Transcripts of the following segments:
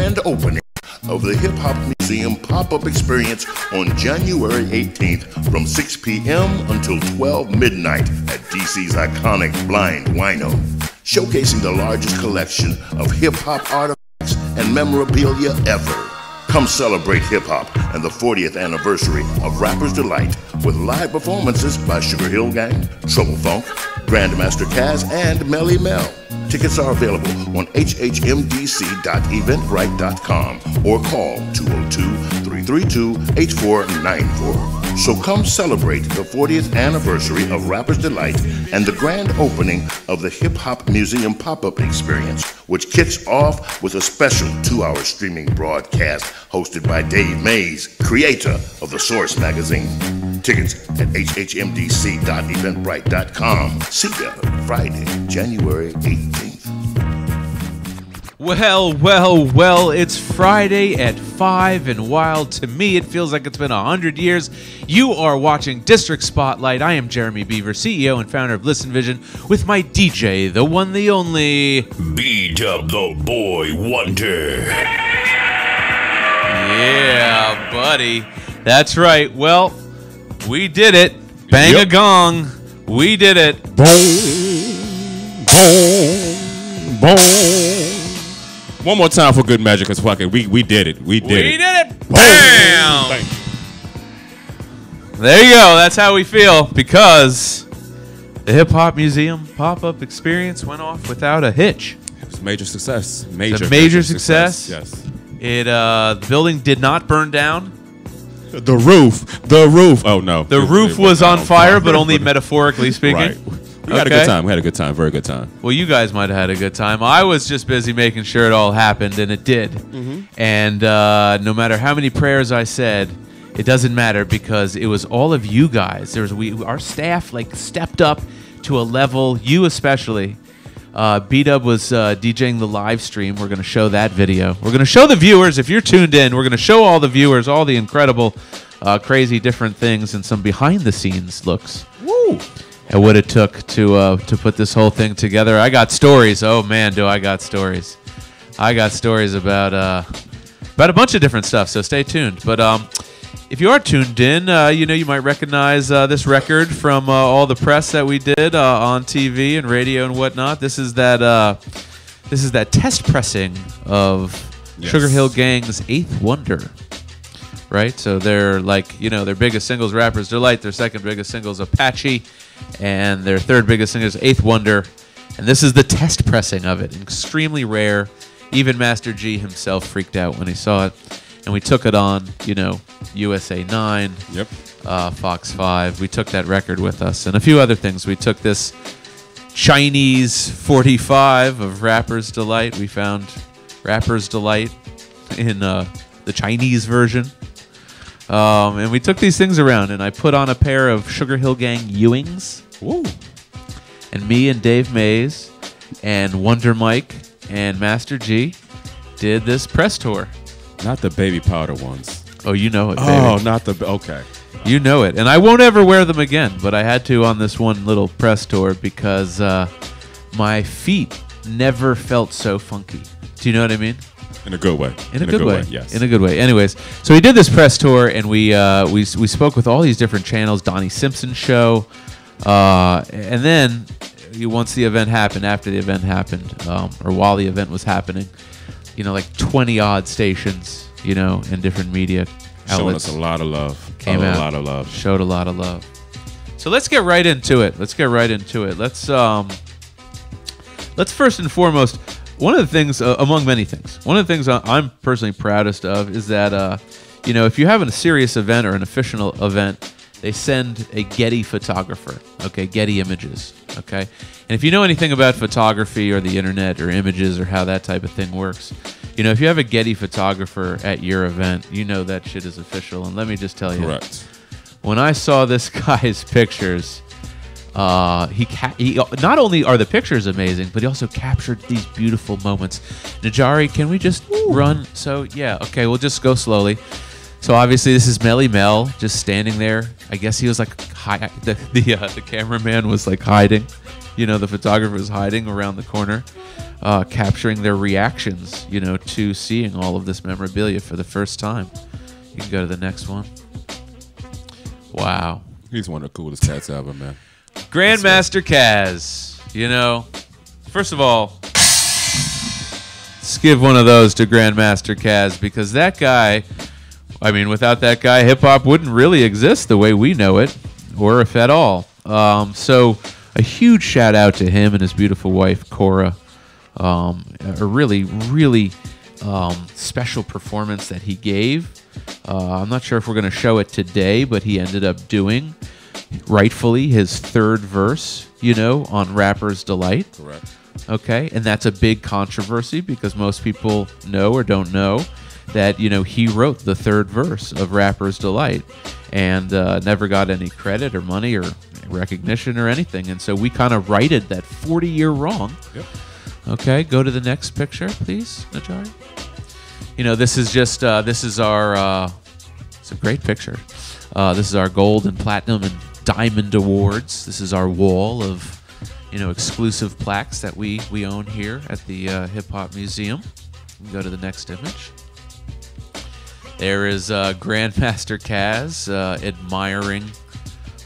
grand opening of the Hip Hop Museum pop-up experience on January 18th from 6 p.m. until 12 midnight at DC's iconic Blind Wino, showcasing the largest collection of hip-hop artifacts and memorabilia ever. Come celebrate hip-hop and the 40th anniversary of Rapper's Delight with live performances by Sugar Hill Gang, Trouble Funk, Grandmaster Caz, and Melly Mel. Tickets are available on hhmdc.eventbrite.com or call 202-332-8494. So come celebrate the 40th anniversary of Rapper's Delight and the grand opening of the Hip Hop Museum pop-up experience, which kicks off with a special 2-hour streaming broadcast hosted by Dave Mays, creator of The Source magazine. Tickets at hhmdc.eventbrite.com. See you Friday, January 18th. Well, it's Friday at 5, and while to me it feels like it's been 100 years, you are watching District Spotlight. I am Jeremy Beaver, CEO and founder of Listen Vision, with my DJ, the one, the only... B-Dub the Boy Wonder. Yeah, buddy. That's right. Well, we did it. Bang a gong. We did it. Boom, boom, boom. One more time for good measure, because fuck it, we did it. We did it. Bam! There you go. That's how we feel, because the Hip Hop Museum pop-up experience went off without a hitch. It was a major success. Major success. Yes. The building did not burn down. The roof. Oh no. The roof was on fire, but only metaphorically speaking. Right. We had a good time. Very good time. Well, you guys might have had a good time. I was just busy making sure it all happened, and it did. And no matter how many prayers I said, it doesn't matter, because it was all of you guys. Our staff stepped up to a level. You especially. B-Dub was DJing the live stream. We're going to show that video. We're going to show the viewers. If you're tuned in, we're going to show all the viewers all the incredible, crazy different things and some behind-the-scenes looks. Woo! At what it took to put this whole thing together. I got stories. Oh man, do I got stories! I got stories about a bunch of different stuff. So stay tuned. But if you are tuned in, you might recognize this record from all the press that we did on TV and radio and whatnot. This is that test pressing of Sugar Hill Gang's Eighth Wonder. Right, so they're their biggest singles, Rapper's Delight. Their second biggest singles, Apache, and their third biggest single is Eighth Wonder. And this is the test pressing of it. Extremely rare. Even Master G himself freaked out when he saw it. And we took it on, USA 9, Fox 5. We took that record with us, and a few other things. We took this Chinese 45 of Rapper's Delight. We found Rapper's Delight in the Chinese version. And we took these things around, and I put on a pair of Sugar Hill Gang Ewings. Woo. And me and Dave Mays and Wonder Mike and Master G did this press tour. Not the baby powder ones. Oh, you know it, baby. Oh, not the... Okay. You know it. And I won't ever wear them again, but I had to on this one little press tour because my feet never felt so funky. Do you know what I mean? In a good way. In a good way. Yes. In a good way. Anyways, so we did this press tour, and we spoke with all these different channels, Donnie Simpson's show, and then once the event happened, after the event happened, or while the event was happening, 20-odd stations, and different media outlets. Showing us a lot of love. Came out. A lot of love. Showed a lot of love. So let's get right into it. Let's first and foremost, one of the things, among many things, one of the things I'm personally proudest of is that, if you have a serious event or an official event, they send a Getty photographer, Getty Images, And if you know anything about photography or the internet or images or how that type of thing works, if you have a Getty photographer at your event, that shit is official. And let me just tell you, correct. When I saw this guy's pictures, he not only are the pictures amazing, but he also captured these beautiful moments. Najari, can we just run? So yeah, okay, we'll just go slowly. So obviously this is Melly Mel just standing there. I guess he was like the cameraman was like hiding. You know, the photographer was hiding around the corner, capturing their reactions, you know, to seeing all of this memorabilia for the first time. You can go to the next one. Wow. He's one of the coolest cats ever, man. Grandmaster Kaz. You know, first of all, let's give one of those to Grandmaster Kaz, because that guy, I mean, without that guy, hip-hop wouldn't really exist the way we know it, or if at all. So a huge shout-out to him and his beautiful wife, Cora. A really, really special performance that he gave. I'm not sure if we're going to show it today, but he ended up doing, rightfully, his third verse, you know, on Rapper's Delight. Correct. Okay, and that's a big controversy because most people know or don't know that, you know, he wrote the third verse of Rapper's Delight and never got any credit or money or recognition or anything. And so we kind of righted that 40-year wrong. Yep. Okay, go to the next picture, please, Najari. You know, this is just, this is our, it's a great picture. This is our gold and platinum and diamond awards. This is our wall of, you know, exclusive plaques that we own here at the Hip Hop Museum. We can go to the next image. There is Grandmaster Kaz admiring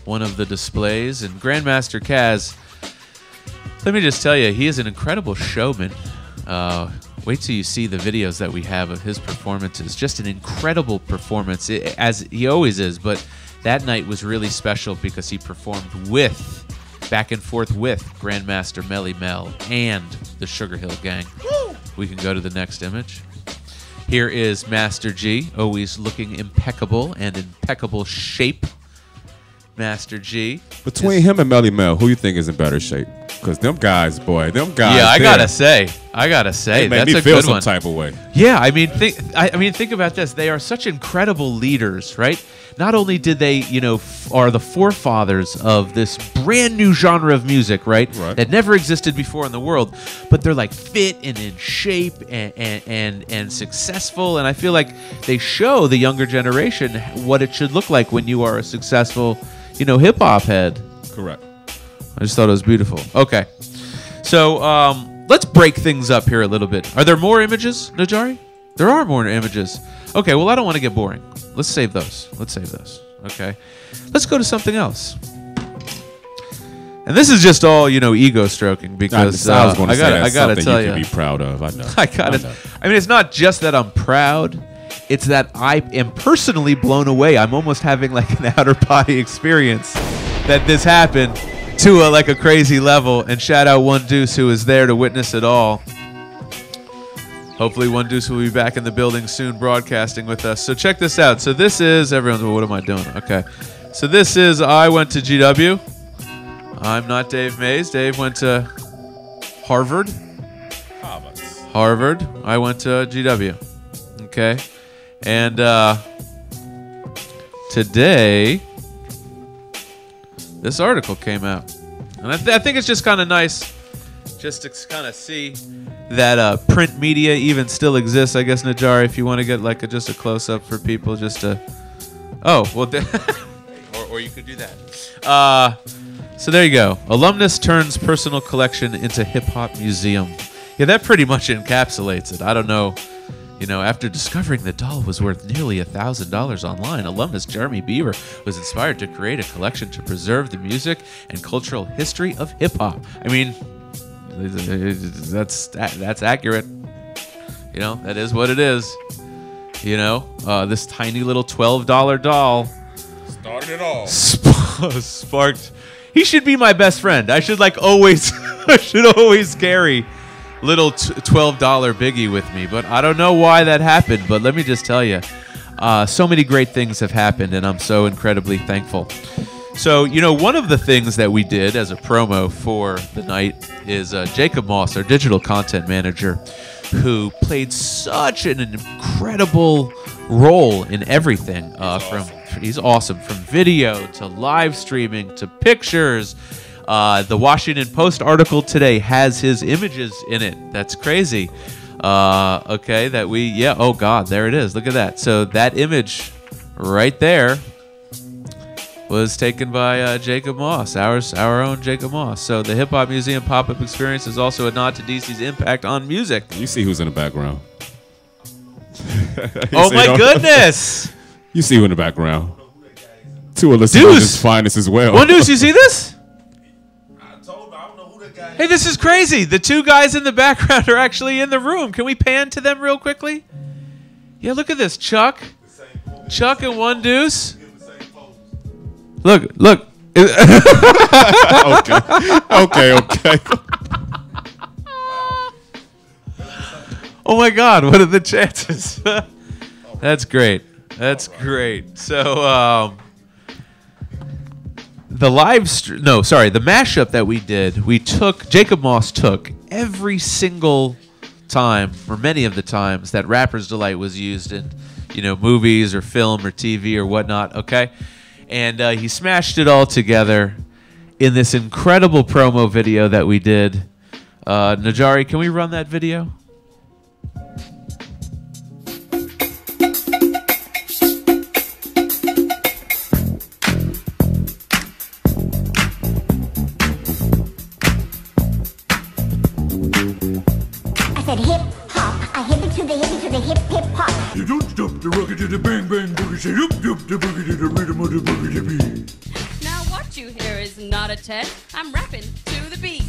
one of the displays. And Grandmaster Kaz, let me just tell you, he is an incredible showman. Wait till you see the videos that we have of his performances. Just an incredible performance, as he always is. But that night was really special because he performed back and forth with Grandmaster Melly Mel and the Sugar Hill Gang. Woo! We can go to the next image. Here is Master G, always looking impeccable and impeccable shape. Master G. Between him and Melly Mel, who you think is in better shape? Because them guys, boy, them guys. Yeah, I gotta say, they made that's me a feel good some one. type of way. Yeah, I mean, think about this. They are such incredible leaders, right? Not only did they, you know, are the forefathers of this brand new genre of music, right? That never existed before in the world, but they're like fit and in shape and successful. And I feel like they show the younger generation what it should look like when you are a successful, you know, hip hop head. Correct. I just thought it was beautiful. Okay, so let's break things up here a little bit. Are there more images, Najari? There are more images. Okay, well, I don't want to get boring. Let's save those. Okay, let's go to something else. And this is just all, you know, ego stroking because I was going to say I gotta tell you you, can be proud of. I know. I mean, it's not just that I'm proud. It's that I am personally blown away. I'm almost having like an outer body experience that this happened to a crazy level. And shout out One Deuce, who is there to witness it all. Hopefully One Deuce will be back in the building soon broadcasting with us. So check this out. So this is, everyone's, well, what am I doing? Okay. So this is, I went to GW. I'm not Dave Mays. Dave went to Harvard. Harvard. I went to GW. Okay. And today, this article came out. And I think it's just kind of nice just to kind of see that print media even still exists. I guess, Najari, if you want to get like just a close-up for people just to... Oh, well, or you could do that. So there you go. Alumnus turns personal collection into hip-hop museum. Yeah, that pretty much encapsulates it. I don't know. You know, after discovering the doll was worth nearly $1,000 online, alumnus Jeremy Beaver was inspired to create a collection to preserve the music and cultural history of hip-hop. I mean, that's accurate. You know, that is what it is. You know, this tiny little $12 doll started it all. Sparked. He should be my best friend. I should always carry little $12 biggie with me, but I don't know why that happened. But let me just tell you, so many great things have happened, and I'm so incredibly thankful. So, you know, one of the things that we did as a promo for the night is Jacob Moss, our digital content manager, who played such an incredible role in everything. He's awesome, from video to live streaming to pictures. The Washington Post article today has his images in it. That's crazy. Okay, oh God, there it is. Look at that. So that image right there was taken by Jacob Moss, our own Jacob Moss. So the Hip Hop Museum pop-up experience is also a nod to DC's impact on music. You see who's in the background. Oh my goodness! You see who in the background. Two of Deuce's finest as well. One Deuce, you see this? Hey, this is crazy. The two guys in the background are actually in the room. Can we pan to them real quickly? Yeah, look at this. Chuck and One Deuce. Look. Okay. Oh my God, what are the chances? That's great. That's great. So, the mashup that we did, Jacob Moss took every single time, or many of the times, that Rapper's Delight was used in, movies or film or TV or whatnot, okay? And he smashed it all together in this incredible promo video that we did. Najari, can we run that video? You don't stop the rocket to the bang bang boogie, say you stop the boogie to the rhythm of the boogie to beat. Now what you hear is not a test. I'm rapping to the beat.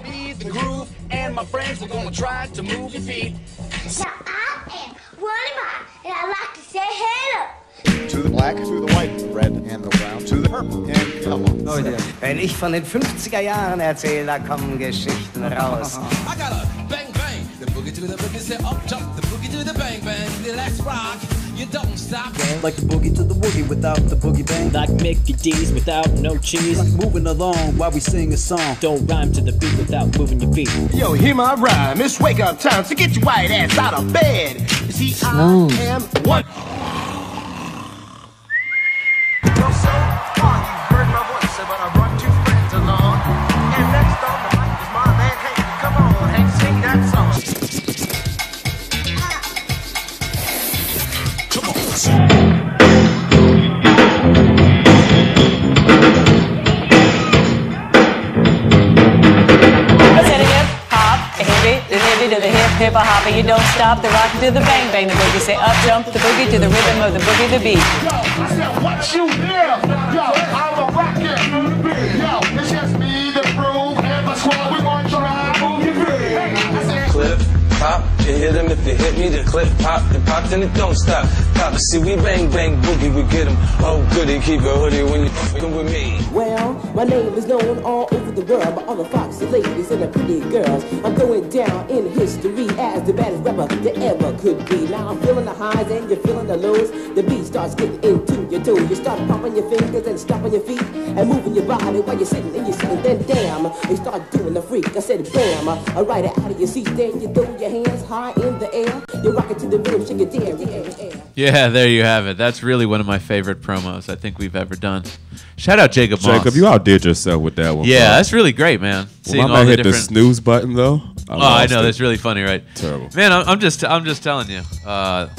Be the groove, and my friends are gonna try to move your feet. So I am Willie, and I like to say hello. To the black, to the white, red and the brown, to the purple and come on. Wenn ich von den 50er Jahren erzähle, da kommen Geschichten raus. I got a bang bang, the boogie to the boogie, say up jump, the boogie to the bang bang, let's rock, you don't stop. Like the boogie to the woogie without the boogie bang. Like Mickey D's without no cheese. Like moving along while we sing a song. Don't rhyme to the beat without moving your feet. Yo, hear my rhyme, it's wake up time, so get your white ass out of bed. You see, I am one. Hip hop, and you don't stop the rock to the bang bang. The boogie say up jump the boogie to the rhythm of the boogie the beat. Yo, I said what you hear? Yo, I'm a rocket to the beat. Yo, it's just me, the proof, and my squad. We gonna try move your feet. Hey, I said clip, pop, you hit him. If you hit me, the clip, pop, the pop, then it don't stop. Pop, see we bang bang boogie, we get him. Oh goody, keep a hoodie when you fucking with me. Well, my name is known all over the world by all the foxy ladies and the pretty girls. I'm going down in history as the baddest rapper that ever could be. Now I'm feeling the highs and you're feeling the lows. The beat starts getting into your toes. You start popping your fingers and stomping your feet and moving your body while you're sitting and you're sitting. Then damn, you start doing the freak. I said bam, I ride it out of your seat. Then you throw your hands high in the air. You rock it to the rhythm, shake it there. Yeah, there you have it. That's really one of my favorite promos I think we've ever done. Shout out Jacob Moss. Jacob, you outdid yourself with that one. Yeah, bro. that's really great, man. Well, my man hit the snooze button though. I know that's really funny, right? Terrible. Man, I'm just telling you, that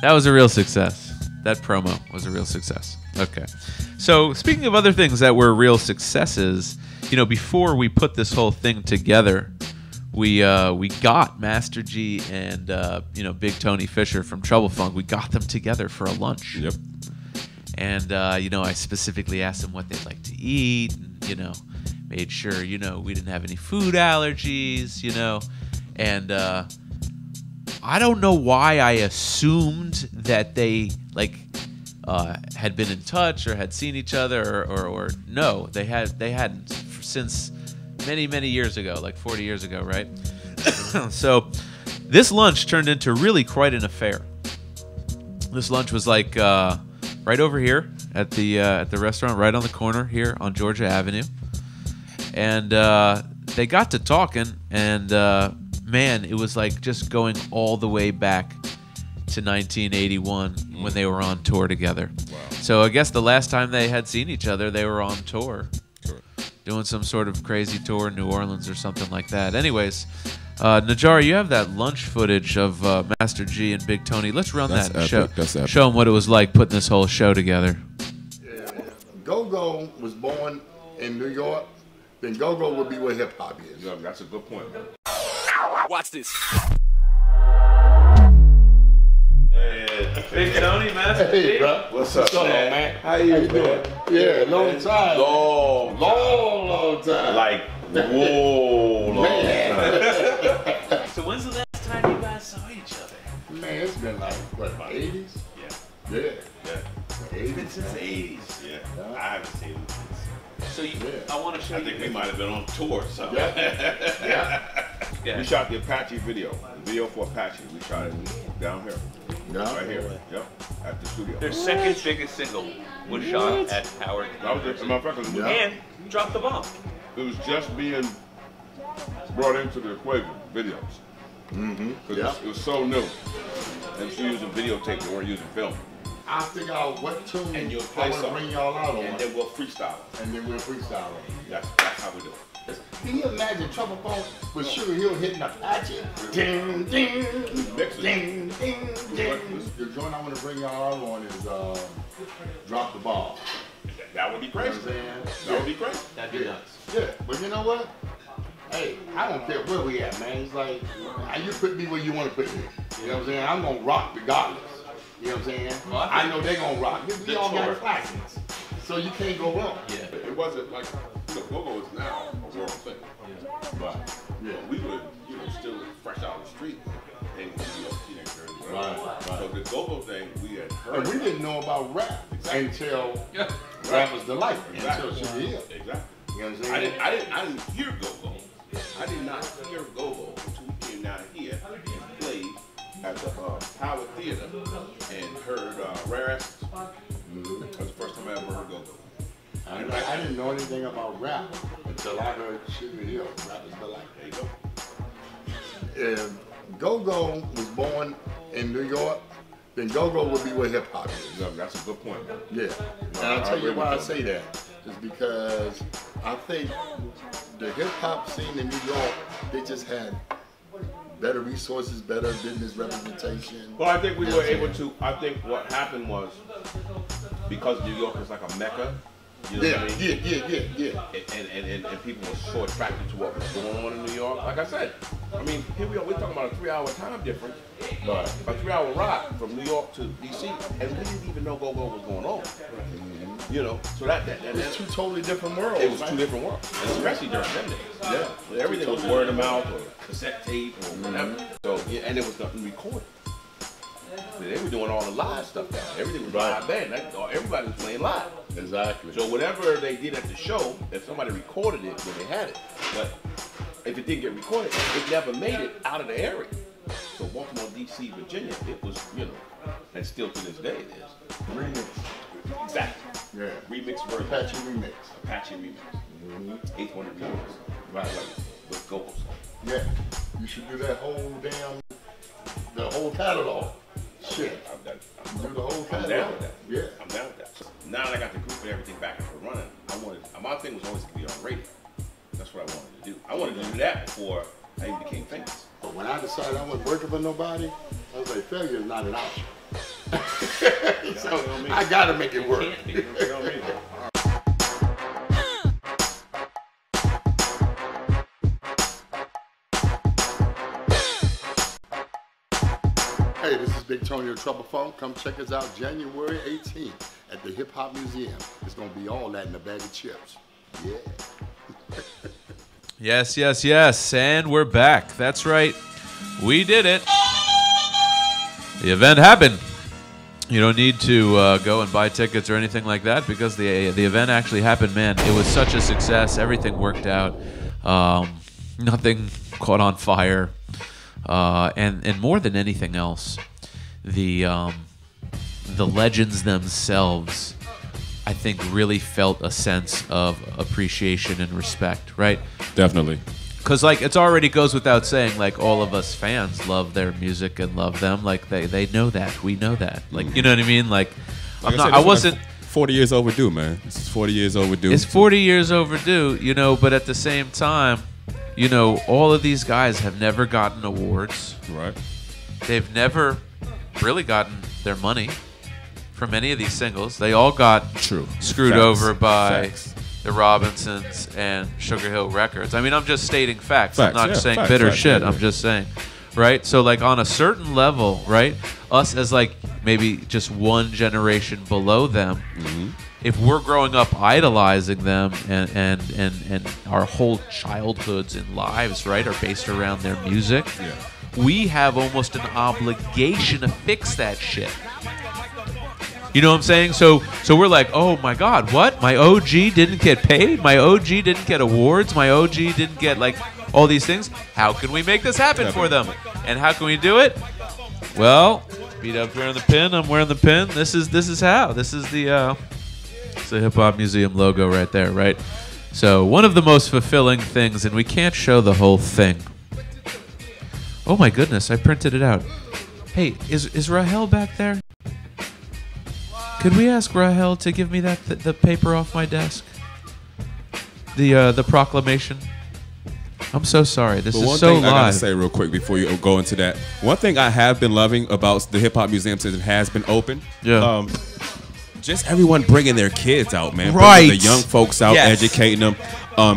was a real success. That promo was a real success. Okay, so speaking of other things that were real successes, before we put this whole thing together, we got Master G and Big Tony Fisher from Trouble Funk. We got them together for a lunch. Yep. And I specifically asked them what they'd like to eat, and made sure we didn't have any food allergies, and I don't know why I assumed that they had been in touch or had seen each other, or no, they hadn't since many years ago, like 40 years ago, right? So this lunch turned into really quite an affair. This lunch was like right over here at the restaurant, right on the corner here on Georgia Avenue, and they got to talking, and man, it was like just going all the way back to 1981 when they were on tour together. Wow. So I guess the last time they had seen each other, they were on tour, doing some sort of crazy tour in New Orleans or something like that. Anyways, Najara, you have that lunch footage of Master G and Big Tony. Let's run that and epic. show. That's epic. Show them what it was like putting this whole show together. Go-Go was born in New York, then Go-Go would be where hip-hop is. Yeah, that's a good point, man. Watch this. Big Tony, Master Hey, G. bro. What's up, man? How you doing? Yeah, long time. Long time. Like, whoa, long time. So when's the last time you guys saw each other? Man, it's been like, what, about 80s? Yeah. Yeah. 80s? Since the 80s. Yeah. I haven't seen him since. So I want to show you. I think we might have been on tour or something. Yeah. We shot the Apache video. The video for Apache. We shot it down here. Right here. Yep. At the studio. Their second biggest single was shot at Howard. That was it. And Drop the Bomb. It was just being brought into the equation, videos. Because it was so new. And so using videotape, they weren't using film. I'll figure out what tune And you'll I play want to something. bring y'all out on. And then we'll freestyle. And then we'll freestyle on. That's how we do it. Can you imagine Trouble Phone with Sugar Hill hitting Apache? Ding, ding, ding, ding, ding. The joint I want to bring y'all out on is Drop the Ball. That would be crazy. You know what I'm saying? That would be crazy. That'd be nuts. Yeah, but you know what? Hey, I don't care where we at, man. It's like, you put me where you want to put me. You know what I'm saying? I'm going to rock regardless. You know what I'm saying? Well, I know they're going to rock. We all got classics. So you can't go wrong. Yeah. It wasn't like, Go-Go is now a world thing. But we were, still fresh out of the street. And teenager. Right. So the Go-Go thing, we had heard. And we didn't know about rap until Rap Was the Life. Until Sugar Hill. Exactly. You know what I'm saying? I didn't hear Go-Go. I did not hear Go-Go until we came down here and played at the Howard Theater and heard Rare Essence. That was the first time I ever heard Go-Go. I didn't know anything about rap until I heard Sugar Hill. Rap Is the Life. There you go. If Go-Go was born in New York, then Go-Go would be where hip-hop is. No, that's a good point. Yeah. And I'll tell you why I say that. Is because I think the hip-hop scene in New York, they just had better resources, better business representation. Well, I think we were able to, I think what happened was, because New York is like a mecca, you know what I mean? Yeah. And people were so attracted to what was going on in New York. Like I said, I mean, here we are, we're talking about a 3-hour time difference, a 3-hour ride from New York to DC, and we didn't even know Go-Go was going on. You know, so that it's two totally different worlds. It was two different worlds, and especially during them days. Yeah, so everything was word of mouth or cassette tape or whatever. So and it was nothing recorded. So they were doing all the live stuff down there. Everything was live band. Everybody was playing live. Exactly. So whatever they did at the show, if somebody recorded it, then they had it. But if it didn't get recorded, it never made it out of the area. So Baltimore, D.C., Virginia, it was, and still to this day it is. Remix. Exactly. Yeah. Remix version. Apache remix. Apache remix. 800 remix. Right. With Go-Go. Yeah. You should do that the whole catalog. Shit. Do the whole catalog. I'm down with that. Yeah. I'm down with that. So now that I got the group and everything back up and running, my thing was always to be on radio. That's what I wanted to do. I wanted to do that before I even became famous. But when I decided I wasn't working for nobody, I was like, failure is not an option. So I gotta make it work. You know what I mean? Hey, this is Big Tony of Trouble Phone. Come check us out January 18th at the Hip Hop Museum. It's gonna be all that in a bag of chips. Yeah. Yes. And we're back. That's right. We did it. The event happened. You don't need to go and buy tickets or anything like that because the event actually happened, man. It was such a success. Everything worked out. Nothing caught on fire. And more than anything else, the legends themselves, I think, really felt a sense of appreciation and respect, right? Definitely. Because, like, it already goes without saying, like, all of us fans love their music and love them. Like, they know that. We know that. Like, you know what I mean? Like I wasn't... 40 years overdue, man. This is 40 years overdue. It's 40 years overdue, but at the same time, you know, all of these guys have never gotten awards. Right. They've never really gotten their money from any of these singles. They all got screwed over by the Robinsons and Sugar Hill Records. I mean, I'm just stating facts. I'm not saying bitter shit. I'm just saying, right? So, like, on a certain level, right, us as, like, maybe just one generation below them, if we're growing up idolizing them and our whole childhoods and lives, right, are based around their music, we have almost an obligation to fix that shit. You know what I'm saying? So we're like, oh my God, what? My OG didn't get paid? My OG didn't get awards? My OG didn't get, like, all these things? How can we make this happen for them? And how can we do it? Well, B-Dub's wearing the pin. I'm wearing the pin. This is how. This is the Hip Hop Museum logo right there, right? So one of the most fulfilling things, and we can't show the whole thing. Oh my goodness, I printed it out. Hey, is Rahel back there? Could we ask Rahel to give me that the paper off my desk? The proclamation. I'm so sorry. This is so live. One thing I gotta say real quick before you go into that. One thing I have been loving about the Hip Hop Museum since it has been open. Yeah. Just everyone bringing their kids out, man. Right. Bringing the young folks out, educating them.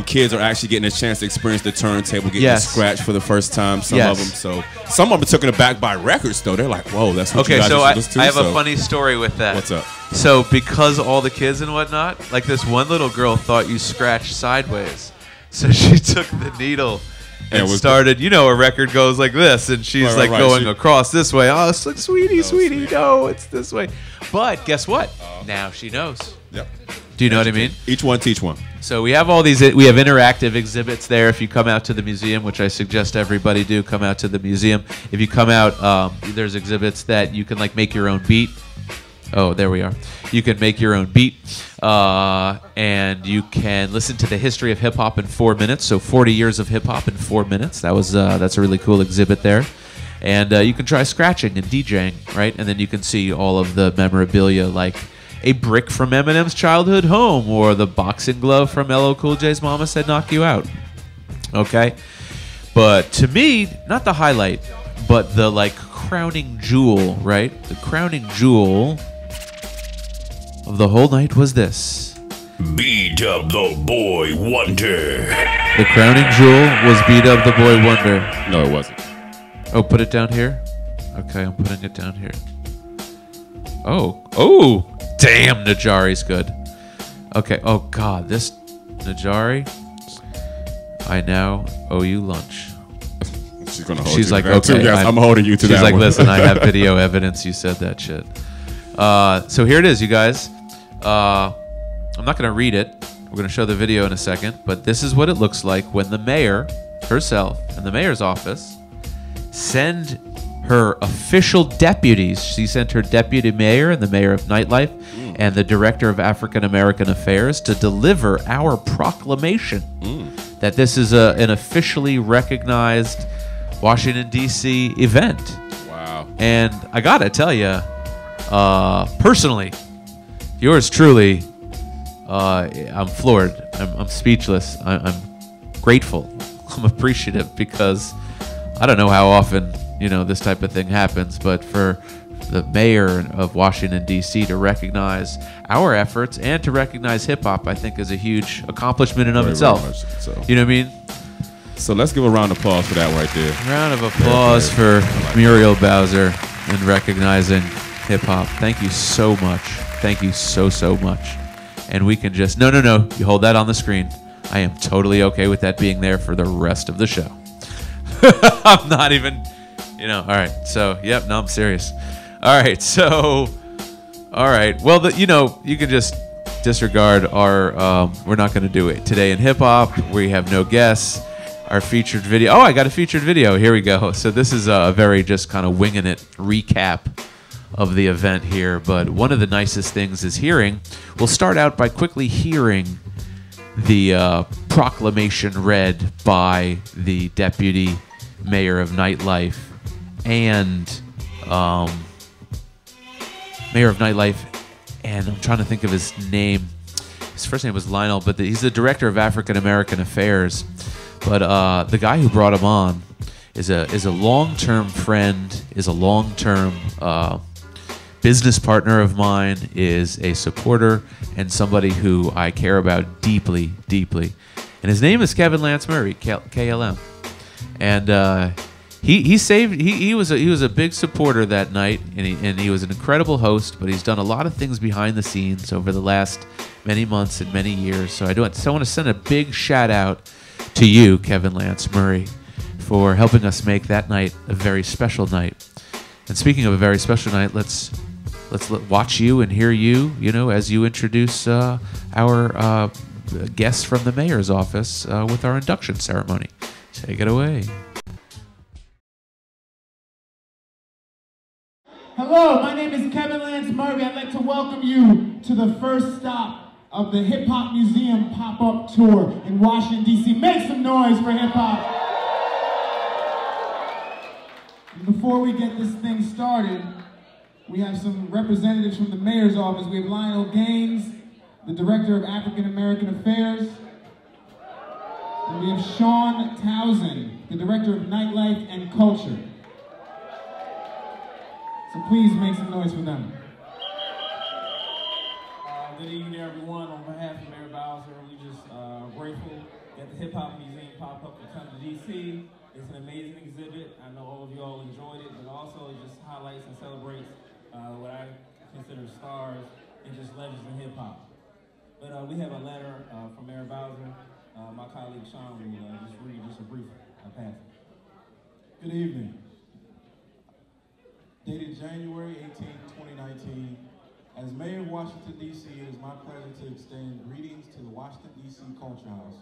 Kids are actually getting a chance to experience the turntable, getting a scratch for the first time. Some of them. So some of them took it back by records, though. They're like, whoa, that's what you guys used to listen to. I have a funny story with that. What's up? So because all the kids and whatnot, like this one little girl thought you scratched sideways. So she took the needle and started, you know, a record goes like this, and she's going across this way. Oh, it's like, sweetie, no, it's this way. But guess what? Now she knows. Yep. Do you know what I mean? Each one teach one. So we have all these. We have interactive exhibits there. If you come out to the museum, which I suggest everybody do, come out to the museum. If you come out, there's exhibits that you can like make your own beat. Oh, there we are. You can make your own beat, and you can listen to the history of hip hop in 4 minutes. So 40 years of hip hop in 4 minutes. That's a really cool exhibit there. And you can try scratching and DJing, right? And then you can see all of the memorabilia, like a brick from Eminem's childhood home, or the boxing glove from LL Cool J's Mama Said Knock You Out. Okay? But to me, not the highlight, but the like crowning jewel, right? The crowning jewel of the whole night was this. B-Dub the Boy Wonder. The crowning jewel was B-Dub the Boy Wonder. No, it wasn't. Oh, put it down here? Okay, I'm putting it down here. Oh, damn, Najari's good. Okay, oh God, this Najari, I now owe you lunch. She's gonna hold She's you like, to that okay, too. Yes, I'm holding you to that. She's like, one. listen, I have video evidence you said that shit. So here it is, you guys. I'm not gonna read it. We're gonna show the video in a second, but this is what it looks like when the mayor herself and the mayor's office send her official deputies. She sent her deputy mayor and the mayor of Nightlife and the director of African American Affairs to deliver our proclamation that this is an officially recognized Washington, D.C. event. Wow. And I gotta tell you, personally, yours truly, I'm floored. I'm speechless. I'm grateful. I'm appreciative because I don't know how often, you know, this type of thing happens, but for the mayor of Washington, D.C. to recognize our efforts and to recognize hip-hop, I think is a huge accomplishment in of itself. So. You know what I mean? So let's give a round of applause for that right there. Round of applause for Muriel Bowser in recognizing hip-hop. Thank you so much. Thank you so much. And we can just... No. You hold that on the screen. I am totally okay with that being there for the rest of the show. I'm not even... You know, all right. So, yep, no, I'm serious. All right, so... All right. Well, you know, you can just disregard our... we're not going to do it today in hip-hop. We have no guests. Our featured video... Oh, I got a featured video. Here we go. So this is a very just kind of winging it recap of the event here. But one of the nicest things is hearing... We'll start out by quickly hearing the proclamation read by the deputy mayor of Nightlife and mayor of Nightlife, and I'm trying to think of his name. His first name was Lionel, but he's the director of African American Affairs. But the guy who brought him on is a long-term friend, is a long-term business partner of mine, is a supporter, and somebody who I care about deeply, deeply. And his name is Kevin Lance Murray, KLM. And he was a big supporter that night, and he was an incredible host. But he's done a lot of things behind the scenes over the last many months and many years. So I want to send a big shout out to you, Kevin Lance Murray, for helping us make that night a very special night. And speaking of a very special night, let's watch you and hear you, as you introduce our guests from the mayor's office with our induction ceremony. Take it away. Hello, my name is Kevin Lance Murray. I'd like to welcome you to the first stop of the Hip Hop Museum pop-up tour in Washington, D.C. Make some noise for hip hop. Before we get this thing started, we have some representatives from the mayor's office. We have Lionel Gaines, the Director of African American Affairs. And we have Sean Townsend, the Director of Nightlife and Culture. So please make some noise for them. Good evening, everyone. On behalf of Mayor Bowser, we just grateful that the Hip Hop Museum pop-up will come to D.C. It's an amazing exhibit. I know all of you all enjoyed it, but also it just highlights and celebrates what I consider stars and just legends in hip-hop. But we have a letter from Mayor Bowser. My colleague Sean will just read just a brief passage. Good evening. Dated January 18, 2019, as Mayor of Washington, D.C., it is my pleasure to extend greetings to the Washington, D.C. Culture House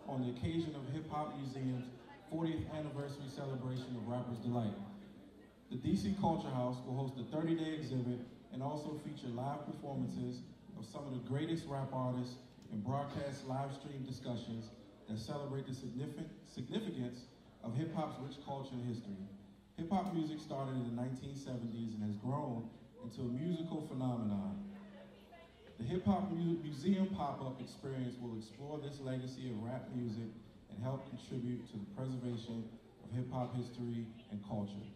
on the occasion of Hip Hop Museum's 40th anniversary celebration of Rapper's Delight. The D.C. Culture House will host a 30-day exhibit and also feature live performances of some of the greatest rap artists and broadcast live stream discussions that celebrate the significance of hip-hop's rich culture and history. Hip-hop music started in the 1970s and has grown into a musical phenomenon. The Hip Hop Museum pop-up experience will explore this legacy of rap music and help contribute to the preservation of hip-hop history and culture.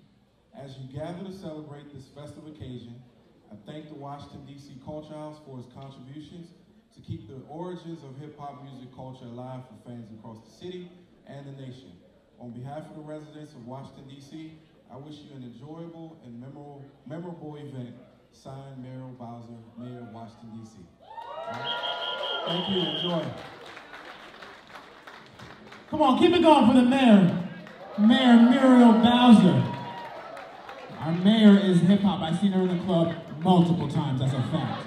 As you gather to celebrate this festive occasion, I thank the Washington, D.C. Culture House for its contributions to keep the origins of hip-hop music culture alive for fans across the city and the nation. On behalf of the residents of Washington, D.C., I wish you an enjoyable and memorable event. Signed, Mayor Bowser, Mayor of Washington, D.C. Right. Thank you, enjoy. Come on, keep it going for the mayor. Mayor Muriel Bowser. Our mayor is hip-hop. I've seen her in the club multiple times, that's a fact.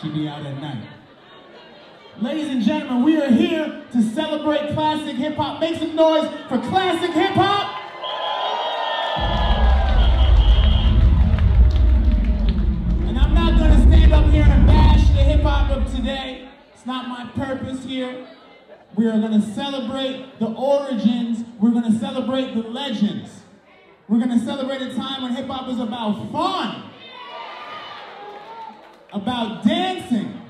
She be out at night. Ladies and gentlemen, we are here to celebrate classic hip-hop. Make some noise for classic hip-hop. And I'm not going to stand up here and bash the hip-hop of today. It's not my purpose here. We are going to celebrate the origins. We're going to celebrate the legends. We're going to celebrate a time when hip-hop is about fun, about dancing,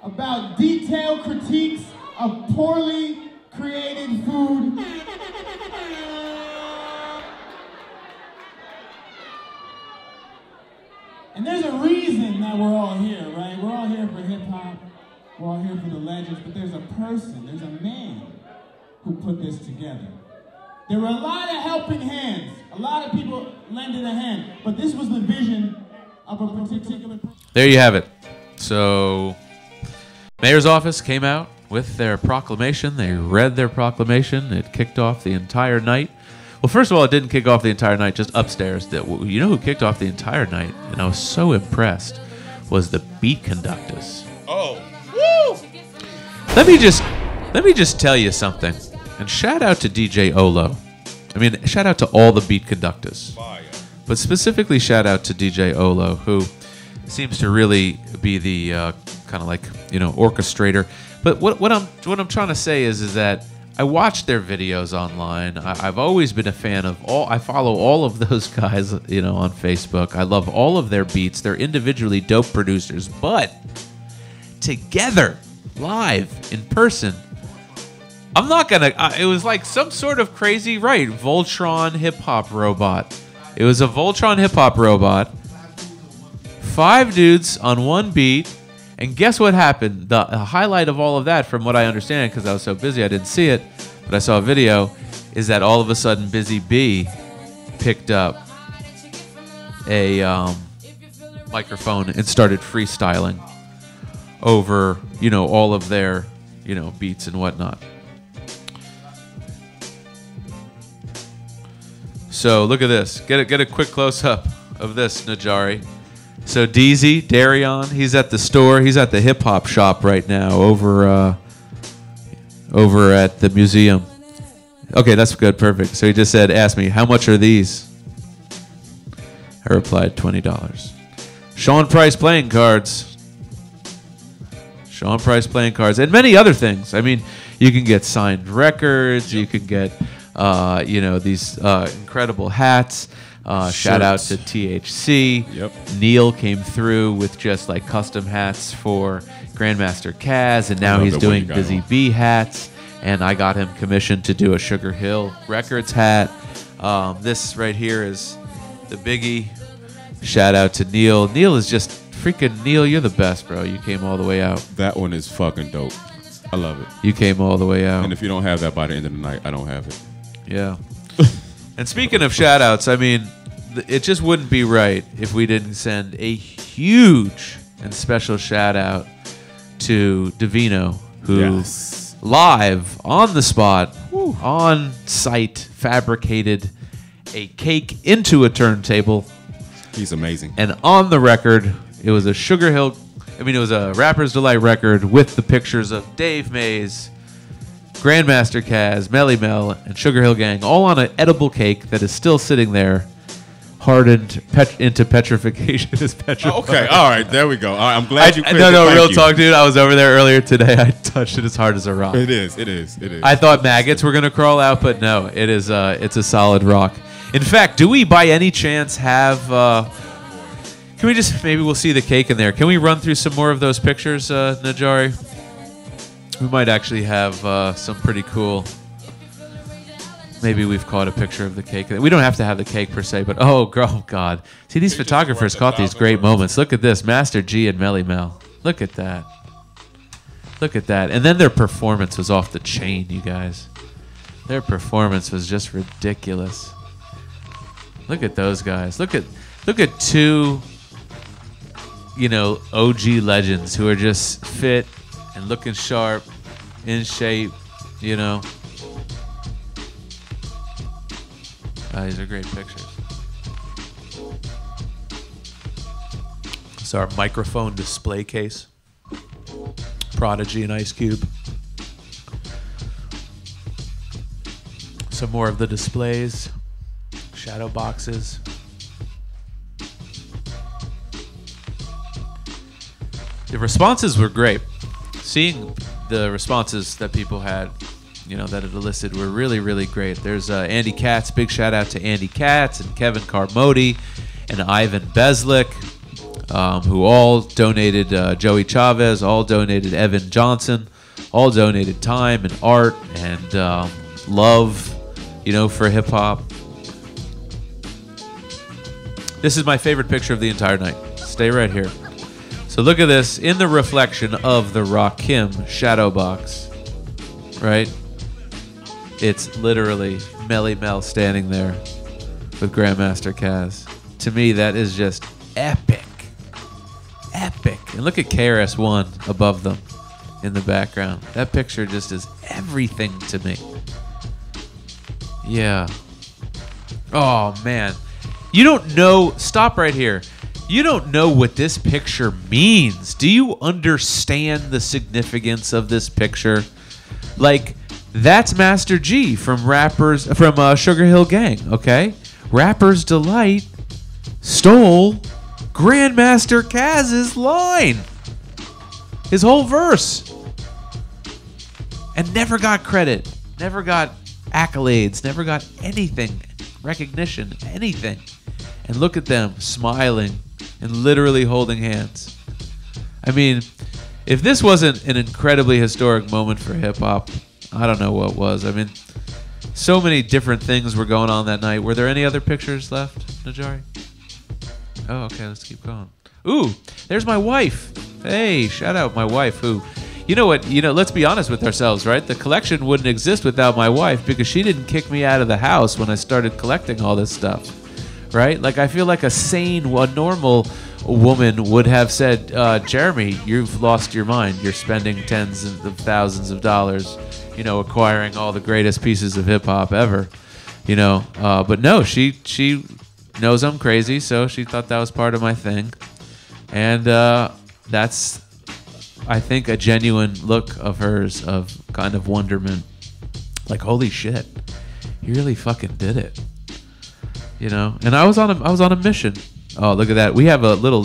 about detailed critiques of poorly created food. And there's a reason that we're all here, right? We're all here for hip-hop. We're all here for the legends, but there's a person, there's a man who put this together. There were a lot of helping hands. A lot of people lended a hand, but this was the vision of a particular person. There you have it. So, Mayor's office came out with their proclamation. They read their proclamation. It kicked off the entire night. Well, first of all, it didn't kick off the entire night, just upstairs. You know who kicked off the entire night, and I was so impressed, was the Beat Conductors. Oh. Woo! Let me just tell you something. And shout out to DJ Olo. I mean, shout out to all the Beat Conductors. Fire. But specifically shout out to DJ Olo, who seems to really be the kind of like, orchestrator. But what I'm trying to say is that I watch their videos online. I've always been a fan of I follow all of those guys, on Facebook. I love all of their beats. They're individually dope producers, but together, live, in person, I'm not gonna. It was like some sort of crazy, right? Voltron hip hop robot. It was a Voltron hip hop robot. 5 dudes on one beat, and guess what happened? The highlight of all of that, from what I understand, because I was so busy I didn't see it, but I saw a video, is that all of a sudden Busy Bee picked up a microphone and started freestyling over, you know, all of their, you know, beats and whatnot. So look at this. Get a quick close up of this, Najari. So DZ Darion, he's at the store. He's at the hip hop shop right now over at the museum. Okay, that's good, perfect. So he just said, "Ask me, how much are these?" I replied, $20. Sean Price playing cards. Sean Price playing cards, and many other things. I mean, you can get signed records. You can get, you know, these incredible hats. Shout out to THC. Yep. Neil came through with just like custom hats for Grandmaster Kaz, and now he's doing Busy Bee hats. And I got him commissioned to do a Sugar Hill Records hat. This right here is the Biggie. Shout out to Neil. Neil is just freaking Neil. You're the best, bro. You came all the way out. That one is fucking dope. I love it. You came all the way out. And if you don't have that by the end of the night, I don't have it. Yeah. And speaking of shout outs, I mean, it just wouldn't be right if we didn't send a huge and special shout out to Davino, who live on the spot, on site, fabricated a cake into a turntable. He's amazing. And on the record, it was a Sugar Hill, it was a Rapper's Delight record with the pictures of Dave Mays, Grandmaster Kaz, Melly Mel, and Sugar Hill Gang, all on an edible cake that is still sitting there, hardened into petrification. Is petrified. Okay, all right, there we go. All right, I'm glad you. No, real talk, dude. I was over there earlier today. I touched it as hard as a rock. It is. I thought maggots were gonna crawl out, but no, it is. It's a solid rock. In fact, do we by any chance have? Can we just maybe we'll see the cake in there? Can we run through some more of those pictures, Najari? We might actually have some pretty cool. Maybe we've caught a picture of the cake. We don't have to have the cake per se, but oh God. See, these photographers caught these great moments. Look at this, Master G and Melly Mel. Look at that. Look at that. And then their performance was off the chain, you guys. Their performance was just ridiculous. Look at those guys. Look at 2, you know, OG legends who are just fit and looking sharp, in shape, you know. These are great pictures. It's our microphone display case. Prodigy and Ice Cube. Some more of the displays. Shadow boxes. The responses were great. Seeing the responses that people had, you know, that it elicited were really, really great. There's Andy Katz. Big shout out to Andy Katz and Kevin Carmody and Ivan Beslick, who all donated, Joey Chavez, all donated Evan Johnson, all donated time and art and love, you know, for hip hop. This is my favorite picture of the entire night. Stay right here. So look at this in the reflection of the Rakim shadow box, right? It's literally Melly Mel standing there with Grandmaster Kaz. To me, that is just epic. Epic. And look at KRS-One above them in the background. That picture just is everything to me. Yeah. Oh, man. You don't know. Stop right here. You don't know what this picture means. Do you understand the significance of this picture? Like, that's Master G from Sugar Hill Gang, okay? Rapper's Delight stole Grandmaster Kaz's line. His whole verse. And never got credit. Never got accolades. Never got anything. Recognition. Anything. And look at them smiling and literally holding hands. I mean, if this wasn't an incredibly historic moment for hip-hop, I don't know what was. I mean, so many different things were going on that night. Were there any other pictures left, Najari? Oh, okay, let's keep going. Ooh, there's my wife. Hey, shout out my wife who, you know what, let's be honest with ourselves, right? The collection wouldn't exist without my wife because she didn't kick me out of the house when I started collecting all this stuff, right? Like, I feel like a normal woman would have said, Jeremy, you've lost your mind. You're spending tens of thousands of dollars, acquiring all the greatest pieces of hip-hop ever, But no, she knows I'm crazy, so she thought that was part of my thing. And that's, I think, a genuine look of hers of kind of wonderment. Like, holy shit, he really fucking did it. And I was on a mission. Oh, look at that. We have a little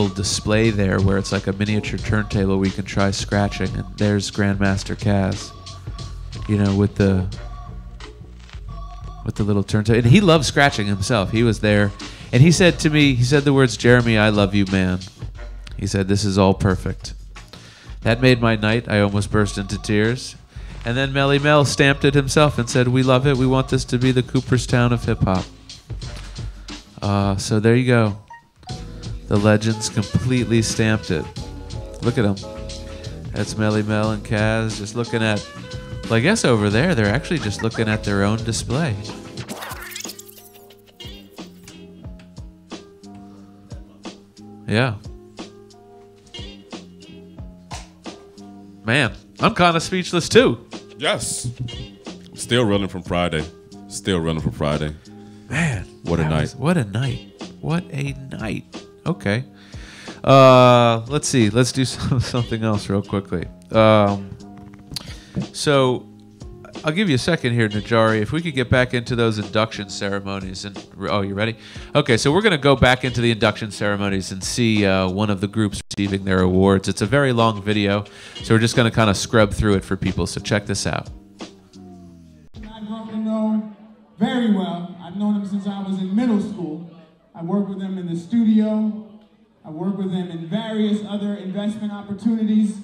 display there where it's like a miniature turntable we can try scratching, and there's Grandmaster Kaz, with the little turntable. And he loves scratching himself. He was there, and he said to me, he said the words, "Jeremy, I love you, man." He said, "This is all perfect." That made my night. I almost burst into tears. And then Melly Mel stamped it himself and said, "We love it. We want this to be the Cooperstown of hip-hop." So there you go. The legends completely stamped it. Look at them. That's Melly Mel and Kaz just looking at, well, I guess over there, they're actually just looking at their own display. Yeah. Man, I'm kind of speechless too. Yes. Still running from Friday. Man. What a night. What a night. What a night. Okay. Let's see. Let's do something else real quickly. So I'll give you a second here, Najari. If we could get back into those induction ceremonies. Oh, you ready? Okay, so we're going to go back into the induction ceremonies and see one of the groups receiving their awards. It's a very long video, so we're just going to kind of scrub through it for people. So check this out. I've grown to know very well. I've known him since I was in middle school. I worked with him in the studio. I worked with him in various other investment opportunities.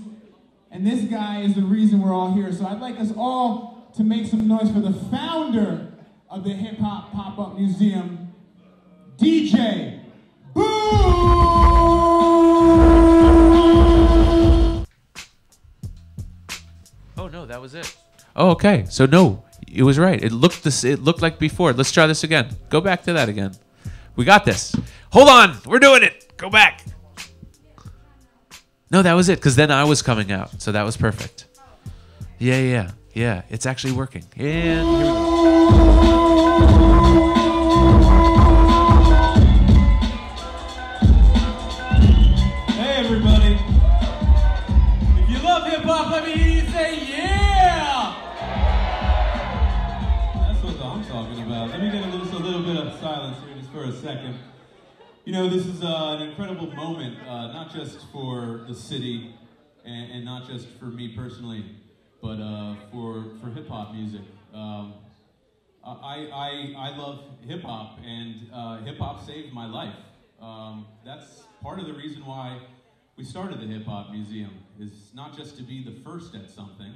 And this guy is the reason we're all here. So I'd like us all to make some noise for the founder of the Hip Hop Pop-Up Museum, DJ Boo! Oh no, that was it. Oh, okay. So no, it was right. It looked like before. Let's try this again. Go back to that again. We got this. Hold on, we're doing it. Go back. No, that was it, because then I was coming out, so that was perfect. Yeah. It's actually working. And here we go. Hey, everybody. If you love hip-hop, let me hear you say, yeah! That's what I'm talking about. Let me get a little bit of silence here just for a second. This is an incredible moment, not just for the city and not just for me personally, but for hip-hop music. I love hip-hop, and hip-hop saved my life. That's part of the reason why we started the Hip-Hop Museum, is not just to be the first at something,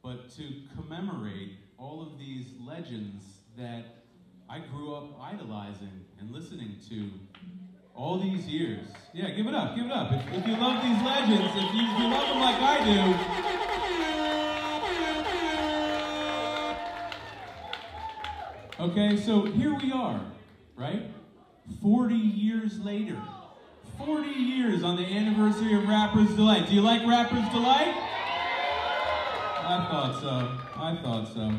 but to commemorate all of these legends that I grew up idolizing and listening to all these years. Yeah, give it up, give it up. If you love these legends, if you love them like I do. Okay, so here we are, right? 40 years later. 40 years on the anniversary of Rapper's Delight. Do you like Rapper's Delight? I thought so.